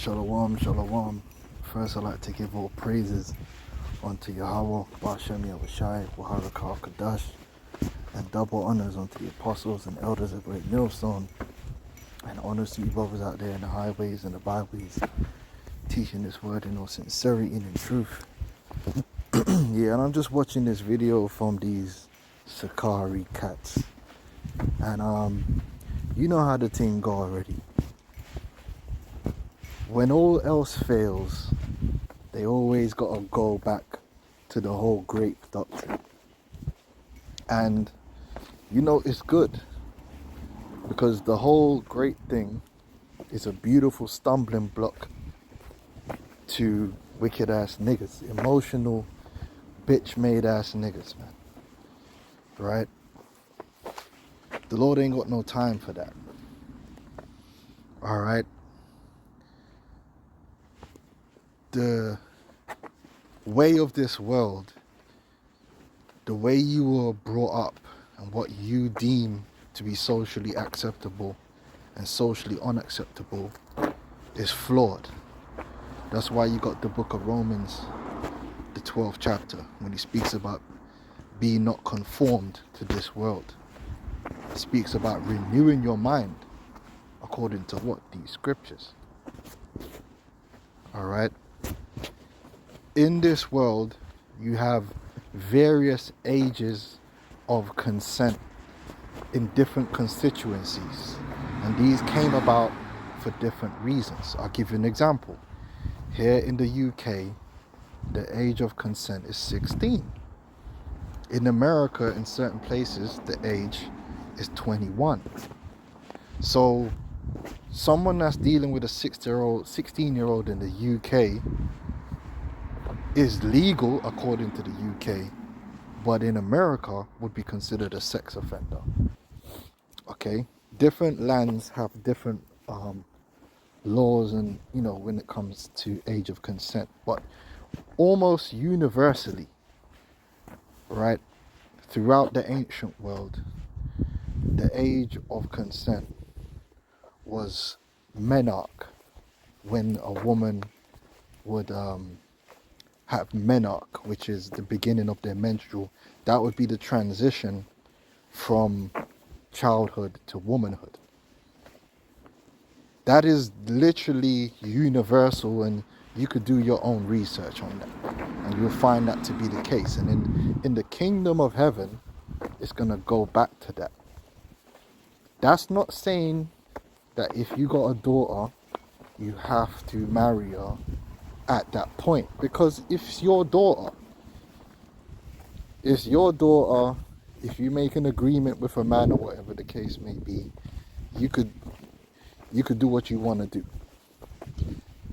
Shalom, shalom. First, I'd like to give all praises unto Yahweh, Bashem Yahushai, Waharakah Kadash, and double honors unto the apostles and elders of Great Millstone, and honors to you brothers out there in the highways and the byways, teaching this word in all sincerity and in truth. Yeah, and I'm just watching this video from these Sakari cats, and you know how the thing go already. When all else fails, they always gotta go back to the whole grape doctrine. And you know it's good, because the whole grape thing is a beautiful stumbling block to wicked ass niggas, emotional bitch made ass niggas, man. Right? The Lord ain't got no time for that. Alright? The way of this world, the way you were brought up and what you deem to be socially acceptable and socially unacceptable is flawed. That's why you got the book of Romans, the 12th chapter, when he speaks about being not conformed to this world. It speaks about renewing your mind according to what? These scriptures. Alright? In this world, you have various ages of consent in different constituencies, and these came about for different reasons. I'll give you an example. Here in the UK, the age of consent is 16. In America, in certain places, the age is 21. So someone that's dealing with a 16-year-old in the UK is legal according to the UK, but in America would be considered a sex offender. Okay, different lands have different laws, and when it comes to age of consent, but almost universally, right, throughout the ancient world, the age of consent was menarche, when a woman would have menarche, which is the beginning of their menstrual. That would be the transition from childhood to womanhood. That is literally universal, and you could do your own research on that, and you'll find that to be the case. And in the kingdom of heaven, it's going to go back to that. That's not saying that if you got a daughter, you have to marry her at that point, because if it's your daughter, if you make an agreement with a man or whatever the case may be, you could do what you want to do.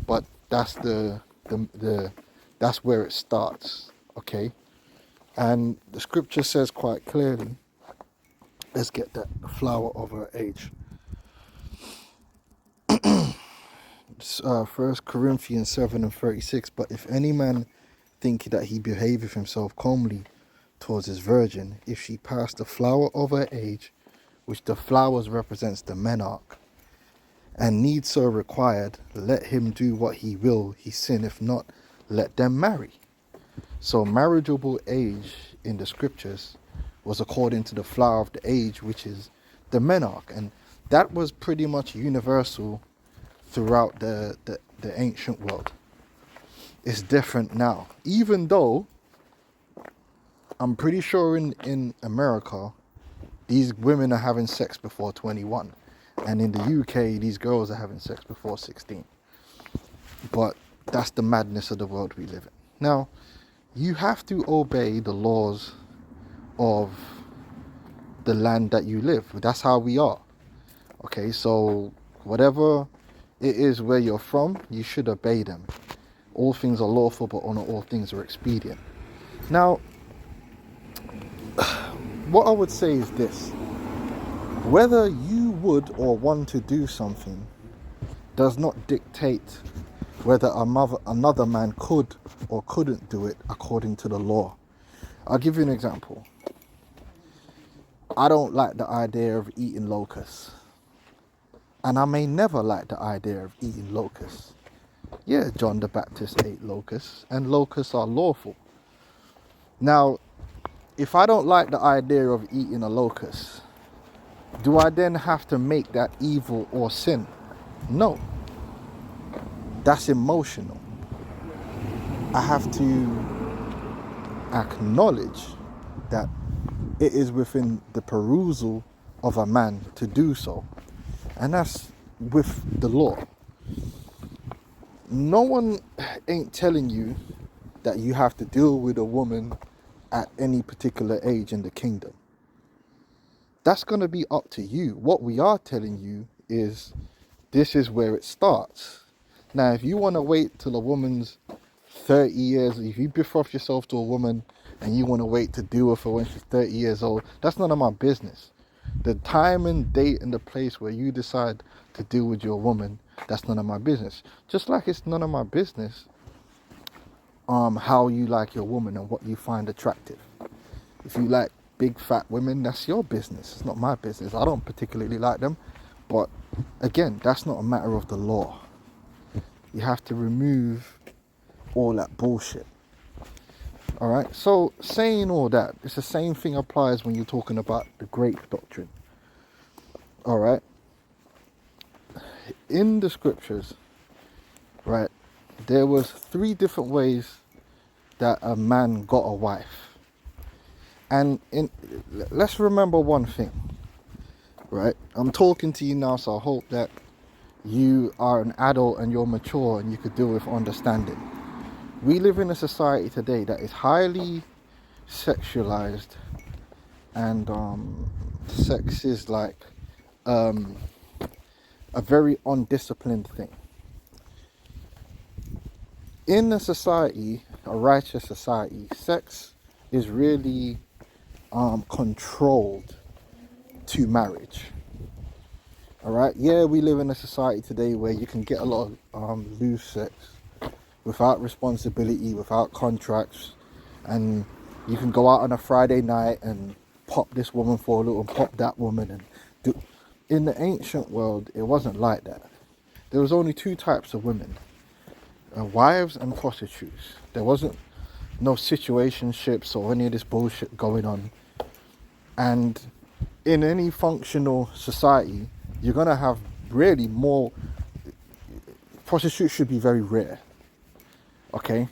But that's that's where it starts, okay? And the scripture says quite clearly, let's get that, the flower of her age. 1 Corinthians 7:36, but if any man think that he behaveth himself comely towards his virgin, if she pass the flower of her age, which the flowers represents the menarche, and need so required, let him do what he will, he sinneth not, let them marry. So marriageable age in the scriptures was according to the flower of the age, which is the menarche, and that was pretty much universal throughout the ancient world. It's different now, even though I'm pretty sure in America these women are having sex before 21, and in the UK these girls are having sex before 16. But that's the madness of the world we live in. Now, you have to obey the laws of the land that you live. That's how we are. Okay, so whatever it is where you're from, you should obey them. All things are lawful, but not all things are expedient. Now, what I would say is this: whether you would or want to do something does not dictate whether another man could or couldn't do it according to the law. I'll give you an example. I don't like the idea of eating locusts, and I may never like the idea of eating locusts. Yeah, John the Baptist ate locusts, and locusts are lawful. Now, if I don't like the idea of eating a locust, do I then have to make that evil or sin? No, that's emotional. I have to acknowledge that it is within the perusal of a man to do so. And that's with the law. No one ain't telling you that you have to deal with a woman at any particular age in the kingdom. That's going to be up to you. What we are telling you is this is where it starts. Now, if you want to wait till a woman's 30 years, if you betroth yourself to a woman and you want to wait to deal with her when she's 30 years old, that's none of my business. The time and date and the place where you decide to deal with your woman, that's none of my business. Just like it's none of my business how you like your woman and what you find attractive. If you like big fat women, that's your business. It's not my business. I don't particularly like them. But again, that's not a matter of the law. You have to remove all that bullshit. All right. So saying all that, it's the same thing applies when you're talking about the grape doctrine. All right. In the scriptures, right, there was 3 different ways that a man got a wife. And let's remember one thing, right? I'm talking to you now, so I hope that you are an adult and you're mature and you could deal with understanding. We live in a society today that is highly sexualized, and sex is like a very undisciplined thing. In a society, a righteous society, sex is really controlled to marriage. All right. Yeah, we live in a society today where you can get a lot of loose sex without responsibility, without contracts, and you can go out on a Friday night and pop this woman for a little, pop that woman, and do. In the ancient world, it wasn't like that. There was only 2 types of women: wives and prostitutes. There wasn't no situationships or any of this bullshit going on. And in any functional society, you're going to have really more. Prostitutes should be very rare. Okay?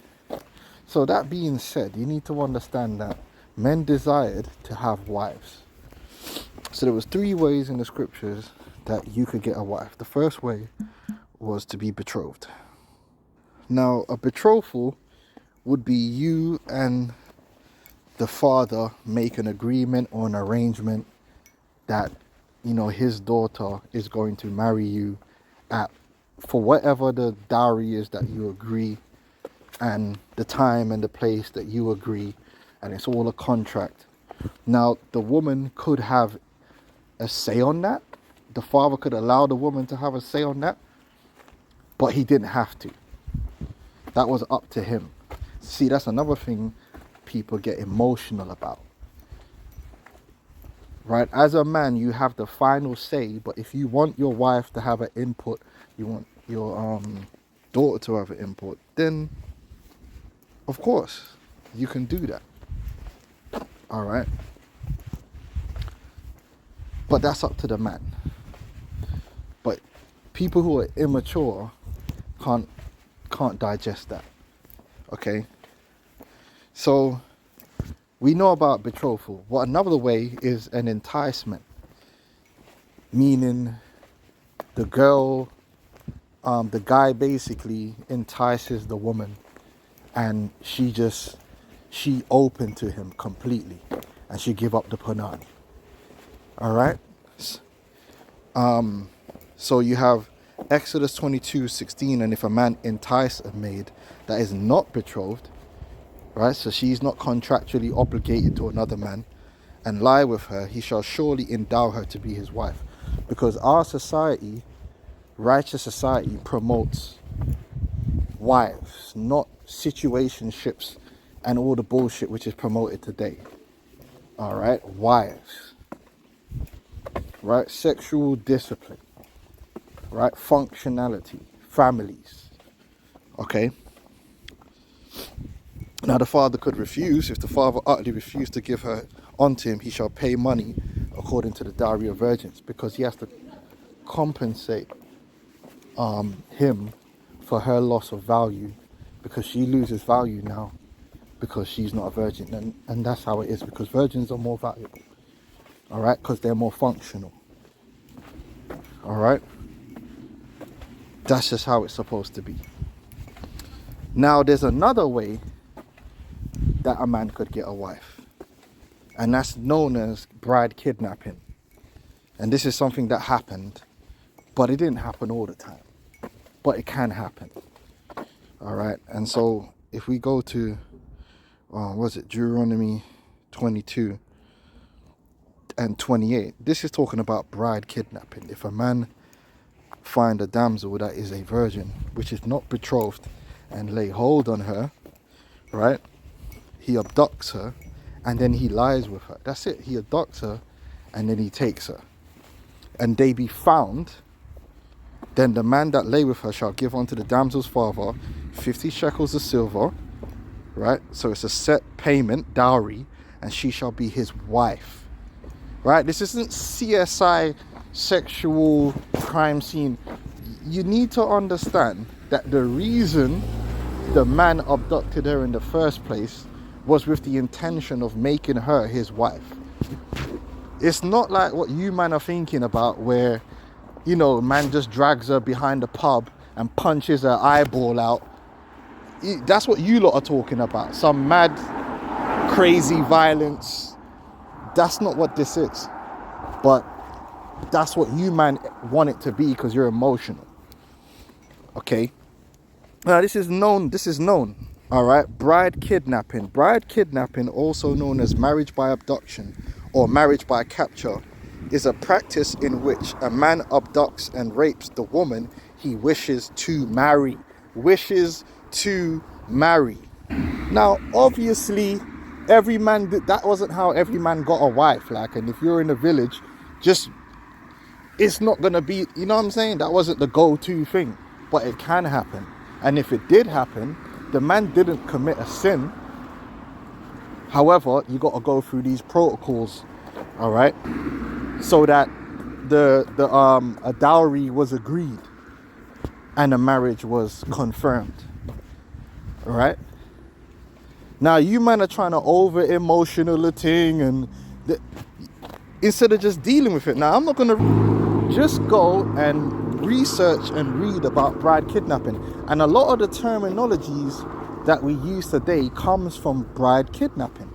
So that being said, you need to understand that men desired to have wives. So there was 3 ways in the scriptures that you could get a wife. The first way was to be betrothed. Now, a betrothal would be you and the father make an agreement or an arrangement that, you know, his daughter is going to marry you at, for whatever the dowry is that you agree, and the time and the place that you agree, and it's all a contract. Now, the woman could have a say on that. The father could allow the woman to have a say on that, but he didn't have to. That was up to him. See, that's another thing people get emotional about. Right? As a man, you have the final say, but if you want your wife to have an input, you want your daughter to have an input, then of course you can do that. All right? But that's up to the man. But people who are immature can't digest that. Okay? So we know about betrothal. What another way is an enticement, meaning the girl, the guy basically entices the woman, and she open to him completely, and she give up the punani. All right. So you have Exodus 22:16, and if a man entice a maid that is not betrothed, right, so she's not contractually obligated to another man, and lie with her, he shall surely endow her to be his wife. Because our society, righteous society, promotes wives, not situationships and all the bullshit which is promoted today. All right, wives, right, sexual discipline, right, functionality, families, Okay. Now the father could refuse. If the father utterly refused to give her unto him, he shall pay money according to the dowry of virgins, because he has to compensate him for her loss of value, because she loses value now because she's not a virgin, and that's how it is, because virgins are more valuable, all right, because they're more functional, all right. That's just how it's supposed to be. Now there's another way that a man could get a wife, and that's known as bride kidnapping. And this is something that happened, but it didn't happen all the time, but it can happen, all right. And so if we go to was it Deuteronomy 22 and 28, this is talking about bride kidnapping. If a man find a damsel that is a virgin, which is not betrothed, and lay hold on her, right, he abducts her and then he lies with her. That's it. He abducts her and then he takes her, and they be found, then the man that lay with her shall give unto the damsel's father 50 shekels of silver, right? So it's a set payment, dowry, and she shall be his wife, right? This isn't CSI sexual crime scene. You need to understand that the reason the man abducted her in the first place was with the intention of making her his wife. It's not like what you man are thinking about, where, you know, man just drags her behind the pub and punches her eyeball out. That's what you lot are talking about. Some mad, crazy violence. That's not what this is. But that's what you man want it to be, because you're emotional. Okay? Now this is known. All right? Bride kidnapping. Bride kidnapping, also known as marriage by abduction or marriage by capture, is a practice in which a man abducts and rapes the woman he wishes to marry. Now, obviously, every man that wasn't how every man got a wife. Like, and if you're in a village, just, it's not gonna be, you know what I'm saying? That wasn't the go-to thing, but it can happen. And if it did happen, the man didn't commit a sin. However, you got to go through these protocols, all right, so that a dowry was agreed and a marriage was confirmed, all right. Now you man are trying to over emotional the thing, and instead of just dealing with it. Now I'm not gonna just go and research and read about bride kidnapping, and a lot of the terminologies that we use today comes from bride kidnapping.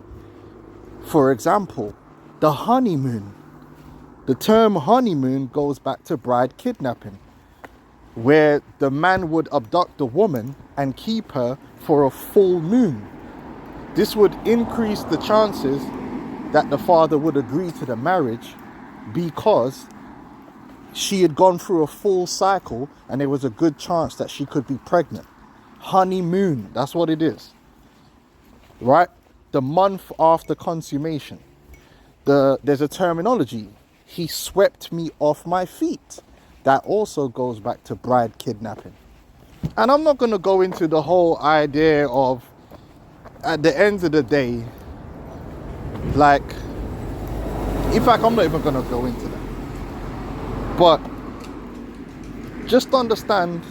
For example, the honeymoon. The term honeymoon goes back to bride kidnapping, where the man would abduct the woman and keep her for a full moon. This would increase the chances that the father would agree to the marriage, because she had gone through a full cycle and there was a good chance that she could be pregnant. Honeymoon, that's what it is, right? The month after consummation. There's a terminology, he swept me off my feet. That also goes back to bride kidnapping. And I'm not going to go into the whole idea of, at the end of the day, like, in fact, I'm not even going to go into that. But just understand,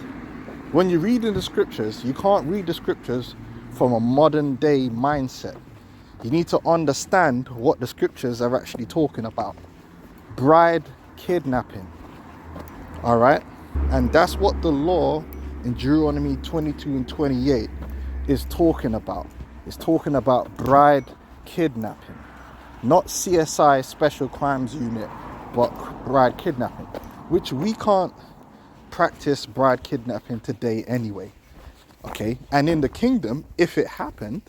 when you're reading the scriptures, you can't read the scriptures from a modern day mindset. You need to understand what the scriptures are actually talking about. Bride kidnapping. All right? And that's what the law in Deuteronomy 22 and 28 is talking about. It's talking about bride kidnapping. Not CSI Special Crimes Unit, but bride kidnapping, which we can't practice bride kidnapping today anyway. Okay? And in the kingdom, if it happened,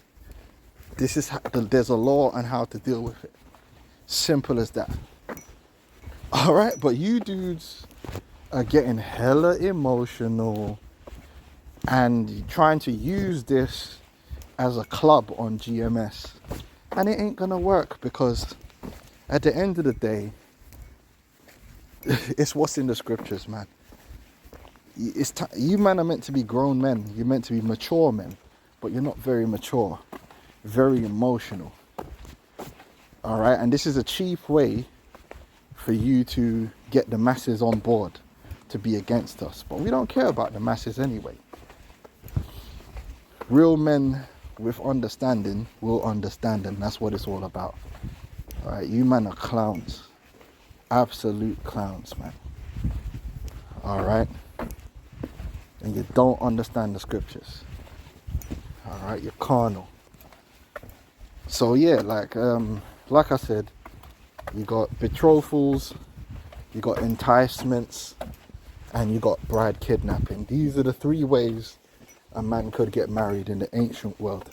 there's a law on how to deal with it. Simple as that. All right? But you dudes are getting hella emotional and trying to use this as a club on GMS. And it ain't gonna work, because at the end of the day, it's what's in the scriptures, man. You men are meant to be grown men. You're meant to be mature men, but you're not very mature, very emotional. All right, and this is a cheap way for you to get the masses on board to be against us. But we don't care about the masses anyway. Real men with understanding will understand, and that's what it's all about. All right, you men are clowns, absolute clowns, man. All right, and you don't understand the scriptures. All right, you're carnal. So yeah, like I said, you got betrothals, you got enticements, and you got bride kidnapping. These are the three ways a man could get married in the ancient world.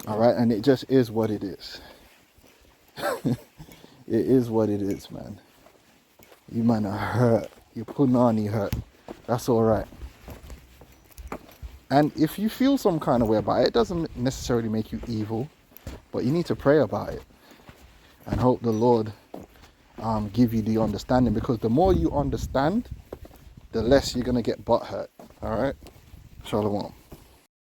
All right, and it just is what it is. It is what it is, man. You man are hurt. Your punani hurt. That's all right. And if you feel some kind of way about it, it doesn't necessarily make you evil, but you need to pray about it and hope the Lord give you the understanding, because the more you understand, the less you're going to get butt hurt. All right? Shalom.